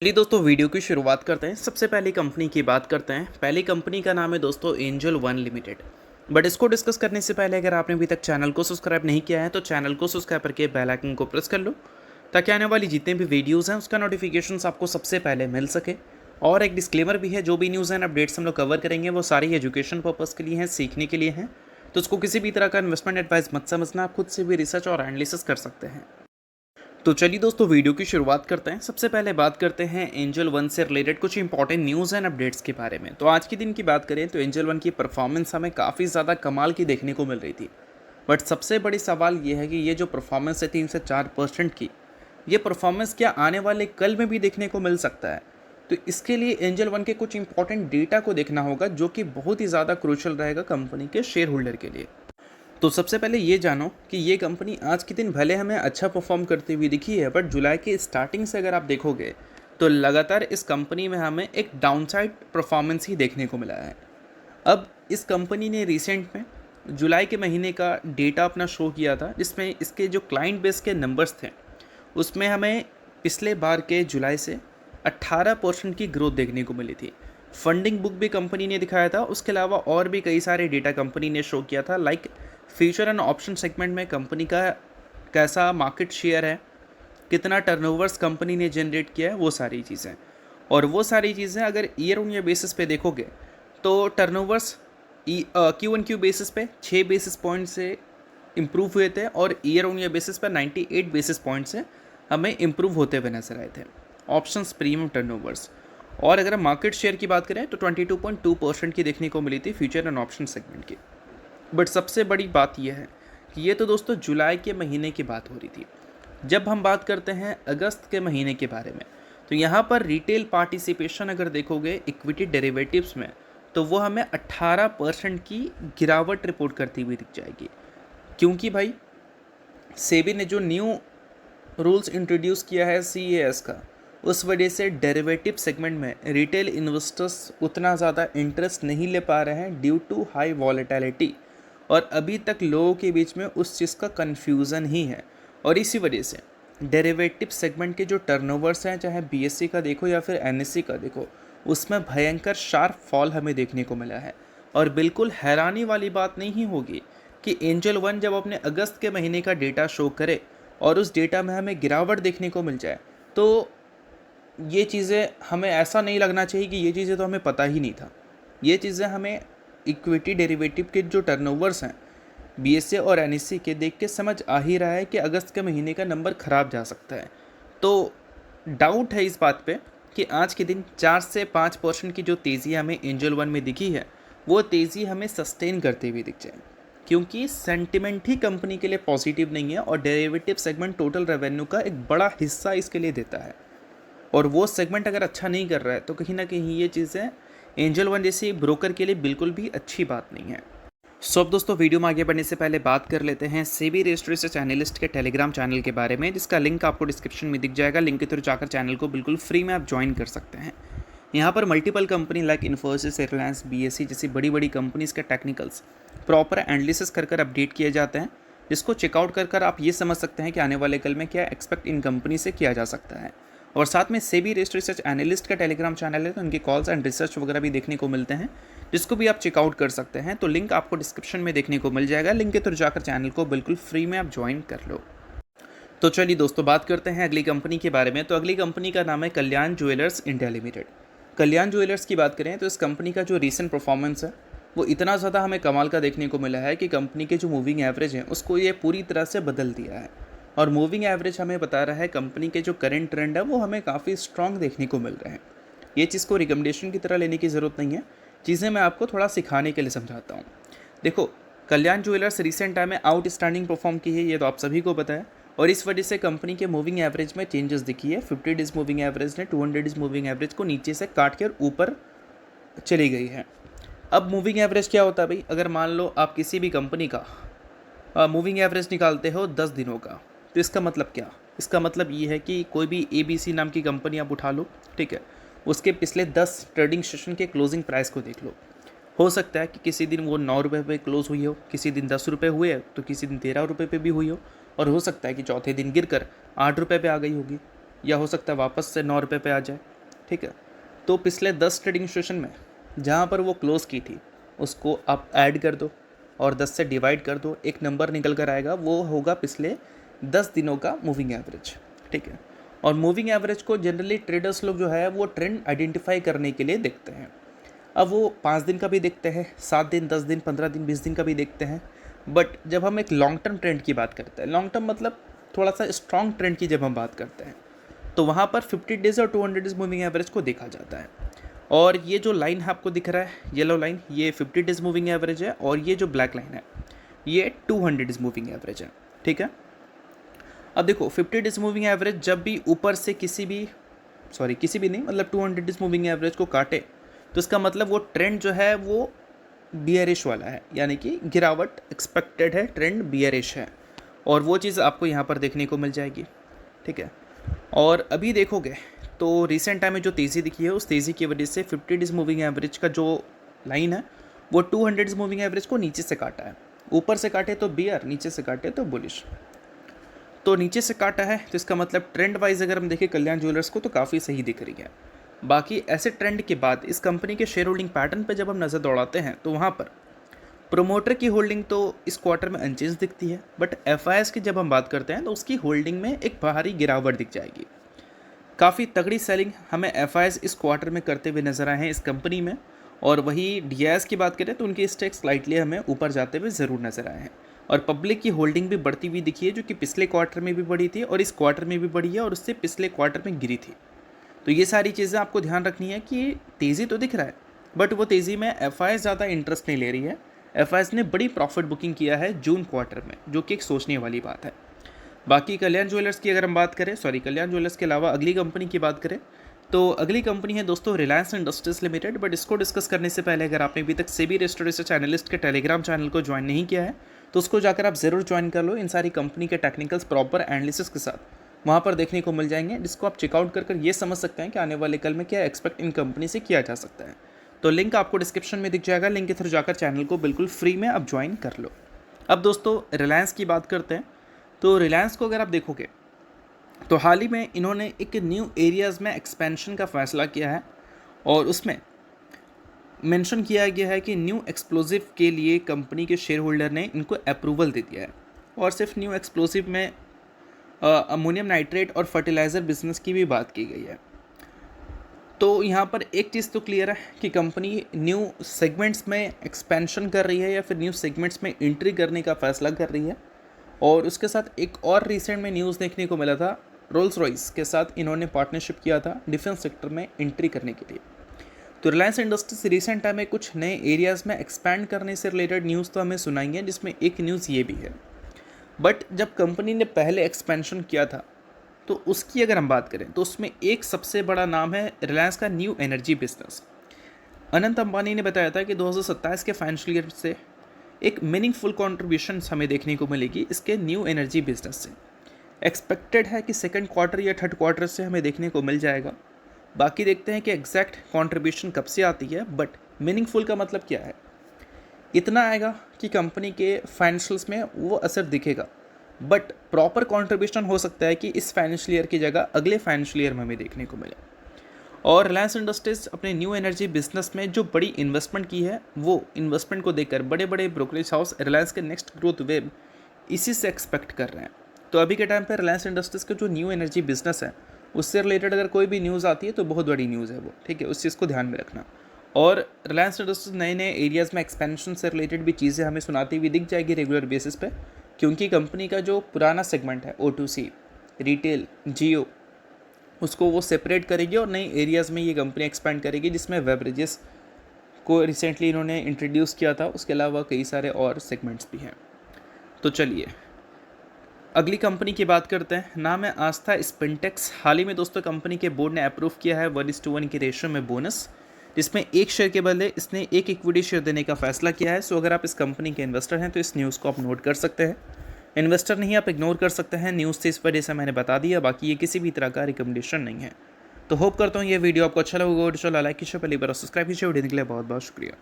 चलिए दोस्तों वीडियो की शुरुआत करते हैं। सबसे पहली कंपनी की बात करते हैं। पहली कंपनी का नाम है दोस्तों एंजल वन लिमिटेड। बट इसको डिस्कस करने से पहले अगर आपने अभी तक चैनल को सब्सक्राइब नहीं किया है तो चैनल को सब्सक्राइब करके बेल आइकन को प्रेस कर लो, ताकि आने वाली जितने भी वीडियोज़ हैं उसका नोटिफिकेशन आपको सबसे पहले मिल सके। और एक डिस्क्लेमर भी है, जो भी न्यूज़ एंड अपडेट्स हम लोग कवर करेंगे वो सारी एजुकेशन पर्पज़ के लिए हैं, सीखने के लिए हैं। तो उसको किसी भी तरह का इन्वेस्टमेंट एडवाइस मत समझना, आप खुद से भी रिसर्च और एनालिसिस कर सकते हैं। तो चलिए दोस्तों वीडियो की शुरुआत करते हैं। सबसे पहले बात करते हैं एंजल वन से रिलेटेड कुछ इंपॉर्टेंट न्यूज़ एंड अपडेट्स के बारे में। तो आज के दिन की बात करें तो एंजल वन की परफॉर्मेंस हमें काफ़ी ज़्यादा कमाल की देखने को मिल रही थी। बट सबसे बड़ी सवाल ये है कि ये जो परफॉर्मेंस है 3 से 4% की, ये परफॉर्मेंस क्या आने वाले कल में भी देखने को मिल सकता है? तो इसके लिए एंजल वन के कुछ इंपॉर्टेंट डेटा को देखना होगा, जो कि बहुत ही ज़्यादा क्रूशल रहेगा कंपनी के शेयर होल्डर के लिए। तो सबसे पहले ये जानो कि ये कंपनी आज के दिन भले हमें अच्छा परफॉर्म करती हुई दिखी है, बट जुलाई के स्टार्टिंग से अगर आप देखोगे तो लगातार इस कंपनी में हमें एक डाउनसाइड परफॉर्मेंस ही देखने को मिला है। अब इस कंपनी ने रिसेंट में जुलाई के महीने का डेटा अपना शो किया था, जिसमें इसके जो क्लाइंट बेस के नंबर्स थे उसमें हमें पिछले बार के जुलाई से 18% की ग्रोथ देखने को मिली थी। फंडिंग बुक भी कंपनी ने दिखाया था। उसके अलावा और भी कई सारे डेटा कंपनी ने शो किया था, like future and option segment में कंपनी का कैसा मार्केट शेयर है, कितना टर्नओवर्स कंपनी ने जनरेट किया है, वो सारी चीज़ें। और वो सारी चीज़ें अगर ईयर ऑन ईयर बेसिस पे देखोगे तो टर्नओवर्स Q1Q बेसिस पे 6 बेसिस पॉइंट से इम्प्रूव हुए थे, और ईयर ऑन ईयर बेसिस पर 98 बेसिस पॉइंट से हमें इम्प्रूव होते हुए नजर आए थे ऑप्शंस प्रीमियम टर्नओवर्स। और अगर हम मार्केट शेयर की बात करें तो 22.2% की देखने को मिली थी फ्यूचर एंड ऑप्शन सेगमेंट की। बट सबसे बड़ी बात यह है कि ये तो दोस्तों जुलाई के महीने की बात हो रही थी। जब हम बात करते हैं अगस्त के महीने के बारे में, तो यहाँ पर रिटेल पार्टिसिपेशन अगर देखोगे इक्विटी डेरिवेटिव्स में, तो वो हमें 18% की गिरावट रिपोर्ट करती हुई दिख जाएगी। क्योंकि भाई सेबी ने जो न्यू रूल्स इंट्रोड्यूस किया है CAS का, उस वजह से डेरिवेटिव सेगमेंट में रिटेल इन्वेस्टर्स उतना ज़्यादा इंटरेस्ट नहीं ले पा रहे हैं ड्यू टू हाई वॉलेटिलिटी, और अभी तक लोगों के बीच में उस चीज़ का कन्फ्यूज़न ही है। और इसी वजह से डेरिवेटिव सेगमेंट के जो टर्नओवर्स हैं, चाहे BSE का देखो या फिर NSE का देखो, उसमें भयंकर शार्प फॉल हमें देखने को मिला है। और बिल्कुल हैरानी वाली बात नहीं होगी कि एंजल वन जब अपने अगस्त के महीने का डेटा शो करे और उस डेटा में हमें गिरावट देखने को मिल जाए, तो ये चीज़ें हमें ऐसा नहीं लगना चाहिए कि ये चीज़ें तो हमें पता ही नहीं था। ये चीज़ें हमें इक्विटी डेरिवेटिव के जो टर्नओवर्स हैं BSE और NSE के देख के समझ आ ही रहा है कि अगस्त के महीने का नंबर ख़राब जा सकता है। तो डाउट है इस बात पे कि आज के दिन 4 से 5% की जो तेज़ी हमें एंजल वन में दिखी है, वो तेज़ी हमें सस्टेन करते हुए दिख जाए, क्योंकि सेंटिमेंट ही कंपनी के लिए पॉजिटिव नहीं है। और डेरिवेटिव सेगमेंट टोटल रेवेन्यू का एक बड़ा हिस्सा इसके लिए देता है, और वो सेगमेंट अगर अच्छा नहीं कर रहा है तो कहीं ना कहीं ये चीज़ें एंजल वन जैसे ब्रोकर के लिए बिल्कुल भी अच्छी बात नहीं है। सो अब दोस्तों वीडियो में आगे बढ़ने से पहले बात कर लेते हैं सेबी रजिस्टर्ड रिसर्च एनालिस्ट के टेलीग्राम चैनल के बारे में, जिसका लिंक आपको डिस्क्रिप्शन में दिख जाएगा। लिंक के थ्रू जाकर चैनल को बिल्कुल फ्री में आप ज्वाइन कर सकते हैं। यहाँ पर multiple company like Infosys, Reliance, BSE जैसी बड़ी बड़ी कंपनीज के टेक्निकल्स प्रॉपर एनालिसिस कर अपडेट किए जाते हैं, जिसको चेकआउट कर आप ये समझ सकते हैं कि आने वाले कल में क्या एक्सपेक्ट इन कंपनी से किया जा सकता है। और साथ में सेबी रजिस्टर्ड रिसर्च एनालिस्ट का टेलीग्राम चैनल है, तो उनके कॉल्स एंड रिसर्च वगैरह भी देखने को मिलते हैं, जिसको भी आप चेकआउट कर सकते हैं। तो लिंक आपको डिस्क्रिप्शन में देखने को मिल जाएगा। लिंक के थ्रू जाकर चैनल को बिल्कुल फ्री में आप ज्वाइन कर लो। तो चलिए दोस्तों बात करते हैं अगली कंपनी के बारे में। तो अगली कंपनी का नाम है कल्याण ज्वेलर्स इंडिया लिमिटेड। कल्याण ज्वेलर्स की बात करें तो इस कंपनी का जो रीसेंट परफॉर्मेंस है वो इतना ज़्यादा हमें कमाल का देखने को मिला है कि कंपनी के जो मूविंग एवरेज है उसको ये पूरी तरह से बदल दिया है। और मूविंग एवरेज हमें बता रहा है कंपनी के जो करंट ट्रेंड है वो हमें काफ़ी स्ट्रॉन्ग देखने को मिल रहे हैं। ये चीज़ को रिकमेंडेशन की तरह लेने की ज़रूरत नहीं है, चीज़ें मैं आपको थोड़ा सिखाने के लिए समझाता हूँ। देखो, कल्याण ज्वेलर्स रिसेंट टाइम में आउटस्टैंडिंग परफॉर्म की है, ये तो आप सभी को पता है। और इस वजह से कंपनी के मूविंग एवरेज में चेंजेस दिखी है। 50 डेज मूविंग एवरेज ने 200 डेज मूविंग एवरेज को नीचे से काट कर ऊपर चली गई है। अब मूविंग एवरेज क्या होता है भाई? अगर मान लो आप किसी भी कंपनी का मूविंग एवरेज निकालते हो 10 दिनों का, तो इसका मतलब क्या? इसका मतलब ये है कि कोई भी ABC नाम की कंपनी आप उठा लो, ठीक है, उसके पिछले 10 ट्रेडिंग सेशन के क्लोजिंग प्राइस को देख लो। हो सकता है कि किसी दिन वो 9 रुपये पे क्लोज हुई हो, किसी दिन 10 रुपये हुए, तो किसी दिन 13 रुपये पे भी हुई हो, और हो सकता है कि चौथे दिन गिरकर 8 रुपये पे आ गई होगी, या हो सकता है वापस से 9 रुपये पे आ जाए। ठीक है। तो पिछले 10 ट्रेडिंग सेशन में जहाँ पर वो क्लोज़ की थी उसको आप ऐड कर दो और 10 से डिवाइड कर दो, एक नंबर निकल कर आएगा, वो होगा पिछले 10 दिनों का मूविंग एवरेज, ठीक है। और मूविंग एवरेज को जनरली ट्रेडर्स लोग जो है वो ट्रेंड आइडेंटिफाई करने के लिए देखते हैं। अब वो 5 दिन का भी देखते हैं, 7 दिन, 10 दिन, 15 दिन, 20 दिन का भी देखते हैं। बट जब हम एक लॉन्ग टर्म ट्रेंड की बात करते हैं, लॉन्ग टर्म मतलब थोड़ा सा स्ट्रॉन्ग ट्रेंड की जब हम बात करते हैं, तो वहाँ पर 50 डेज़ और 200 डेज़ मूविंग एवरेज को देखा जाता है। और ये जो लाइन आपको दिख रहा है येलो लाइन, ये 50 डेज़ मूविंग एवरेज है, और ये जो ब्लैक लाइन है ये 200 डेज़ मूविंग एवरेज है, ठीक है। अब देखो 50 डेज़ मूविंग एवरेज जब भी ऊपर से किसी भी नहीं, मतलब 200 डेज़ मूविंग एवरेज को काटे तो इसका मतलब वो ट्रेंड जो है वो बियरिश वाला है, यानी कि गिरावट एक्सपेक्टेड है, ट्रेंड बियरिश है, और वो चीज़ आपको यहाँ पर देखने को मिल जाएगी, ठीक है। और अभी देखोगे तो रिसेंट टाइम में जो तेज़ी दिखी है उस तेज़ी की वजह से 50 डेज़ मूविंग एवरेज का जो लाइन है वो 200 डेज़ मूविंग एवरेज को नीचे से काटा है। ऊपर से काटे तो बियर, नीचे से काटे तो बुलिश। तो नीचे से काटा है तो इसका मतलब ट्रेंड वाइज अगर हम देखें कल्याण ज्वेलर्स को तो काफ़ी सही दिख रही है। बाकी ऐसे ट्रेंड के बाद इस कंपनी के शेयर होल्डिंग पैटर्न पर जब हम नज़र दौड़ाते हैं तो वहाँ पर प्रोमोटर की होल्डिंग तो इस क्वार्टर में अनचेंज दिखती है, बट एफआईएस की जब हम बात करते हैं तो उसकी होल्डिंग में एक भारी गिरावट दिख जाएगी। काफ़ी तगड़ी सेलिंग हमें एफआईएस इस क्वार्टर में करते हुए नजर आए हैं इस कंपनी में। और वही डीआईएस की बात करें तो उनकी स्टेक स्लाइटली हमें ऊपर जाते हुए ज़रूर नजर आए हैं। और पब्लिक की होल्डिंग भी बढ़ती हुई दिखी है, जो कि पिछले क्वार्टर में भी बढ़ी थी और इस क्वार्टर में भी बढ़ी है और उससे पिछले क्वार्टर में गिरी थी। तो ये सारी चीज़ें आपको ध्यान रखनी है कि तेज़ी तो दिख रहा है बट वो तेज़ी में एफआईएस ज़्यादा इंटरेस्ट नहीं ले रही है। एफआईएस ने बड़ी प्रॉफिट बुकिंग किया है जून क्वार्टर में, जो कि एक सोचने वाली बात है। बाकी कल्याण ज्वेलर्स की अगर हम बात करें, कल्याण ज्वेलर्स के अलावा अगली कंपनी की बात करें तो अगली कंपनी है दोस्तों रिलायंस इंडस्ट्रीज लिमिटेड। बट इसको डिस्कस करने से पहले अगर आपने अभी तक सेबी रजिस्टर्ड रिसर्च एनालिस्ट के टेलीग्राम चैनल को ज्वाइन नहीं किया है तो उसको जाकर आप ज़रूर ज्वाइन कर लो। इन सारी कंपनी के टेक्निकल्स प्रॉपर एनालिसिस के साथ वहाँ पर देखने को मिल जाएंगे, जिसको आप चेकआउट कर ये समझ सकते हैं कि आने वाले कल में क्या एक्सपेक्ट इन कंपनी से किया जा सकता है। तो लिंक आपको डिस्क्रिप्शन में दिख जाएगा, लिंक के थ्रू जाकर चैनल को बिल्कुल फ्री में आप ज्वाइन कर लो। अब दोस्तों रिलायंस की बात करते हैं तो रिलायंस को अगर आप देखोगे तो हाल ही में इन्होंने एक न्यू एरियाज़ में एक्सपेंशन का फैसला किया है और उसमें मेंशन किया गया है कि न्यू एक्सप्लोजिव के लिए कंपनी के शेयर होल्डर ने इनको अप्रूवल दे दिया है। और सिर्फ न्यू एक्सप्लोजिव में अमोनियम नाइट्रेट और फर्टिलाइज़र बिजनेस की भी बात की गई है। तो यहाँ पर एक चीज़ तो क्लियर है कि कंपनी न्यू सेगमेंट्स में एक्सपेंशन कर रही है या फिर न्यू सेगमेंट्स में एंट्री करने का फैसला कर रही है। और उसके साथ एक और रिसेंट में न्यूज़ देखने को मिला था, रोल्स रॉयस के साथ इन्होंने पार्टनरशिप किया था डिफेंस सेक्टर में एंट्री करने के लिए। तो रिलायंस इंडस्ट्रीज रिसेंट टाइम में कुछ नए एरियाज़ में एक्सपैंड करने से रिलेटेड न्यूज़ तो हमें सुनाएंगे, जिसमें एक न्यूज़ ये भी है। बट जब कंपनी ने पहले एक्सपेंशन किया था तो उसकी अगर हम बात करें तो उसमें एक सबसे बड़ा नाम है रिलायंस का new energy business. Anant Ambani ने बताया था कि 2027 के फाइनेंशियल ईयर से एक मीनिंगफुल कॉन्ट्रीब्यूशन हमें देखने को मिलेगी इसके न्यू एनर्जी बिजनेस से। एक्सपेक्टेड है कि सेकंड क्वार्टर या थर्ड क्वार्टर से हमें देखने को मिल जाएगा। बाकी देखते हैं कि एग्जैक्ट कंट्रीब्यूशन कब से आती है, बट मीनिंगफुल का मतलब क्या है, इतना आएगा कि कंपनी के फाइनेंशियल्स में वो असर दिखेगा। बट प्रॉपर कंट्रीब्यूशन हो सकता है कि इस फाइनेंशियल ईयर की जगह अगले फाइनेंशियल ईयर में हमें देखने को मिले। और रिलायंस इंडस्ट्रीज अपने न्यू एनर्जी बिजनेस में जो बड़ी इन्वेस्टमेंट की है वो इन्वेस्टमेंट को देखकर बड़े बड़े ब्रोकरेज हाउस रिलायंस के नेक्स्ट ग्रोथ वेब इसी से एक्सपेक्ट कर रहे हैं। तो अभी के टाइम पर रिलायंस इंडस्ट्रीज़ का जो न्यू एनर्जी बिजनेस है उससे रिलेटेड अगर कोई भी न्यूज़ आती है तो बहुत बड़ी न्यूज़ है वो, ठीक है, उस चीज़ को ध्यान में रखना। और रिलायंस इंडस्ट्रीज नए नए एरियाज़ में एक्सपेंशन से रिलेटेड भी चीज़ें हमें सुनाती हुई दिख जाएगी रेगुलर बेसिस पे, क्योंकि कंपनी का जो पुराना सेगमेंट है O2C, रिटेल, जियो, उसको वो सेपरेट करेगी और नई एरियाज़ में ये कंपनी एक्सपेंड करेगी, जिसमें बेवरेजेस को रिसेंटली इन्होंने इंट्रोड्यूस किया था। उसके अलावा कई सारे और सेगमेंट्स भी हैं। तो चलिए अगली कंपनी की बात करते हैं, नाम है आस्था स्पिनटेक्स। हाल ही में दोस्तों कंपनी के बोर्ड ने अप्रूव किया है 1:1 की रेशियो में बोनस, जिसमें एक शेयर के बदले इसने एक इक्विटी शेयर देने का फैसला किया है। सो अगर आप इस कंपनी के इन्वेस्टर हैं तो इस न्यूज़ को आप नोट कर सकते हैं, इन्वेस्टर नहीं आप इग्नोर कर सकते हैं। न्यूज़ से इस वजह से मैंने बता दिया, बाकी ये किसी भी तरह का रिकमेंडेशन नहीं है। तो होप करता हूँ ये वीडियो आपको अच्छा लगा होगा। लाइक कीजिए, पहली बार सब्सक्राइब कीजिए। वीडियो के लिए बहुत बहुत शुक्रिया।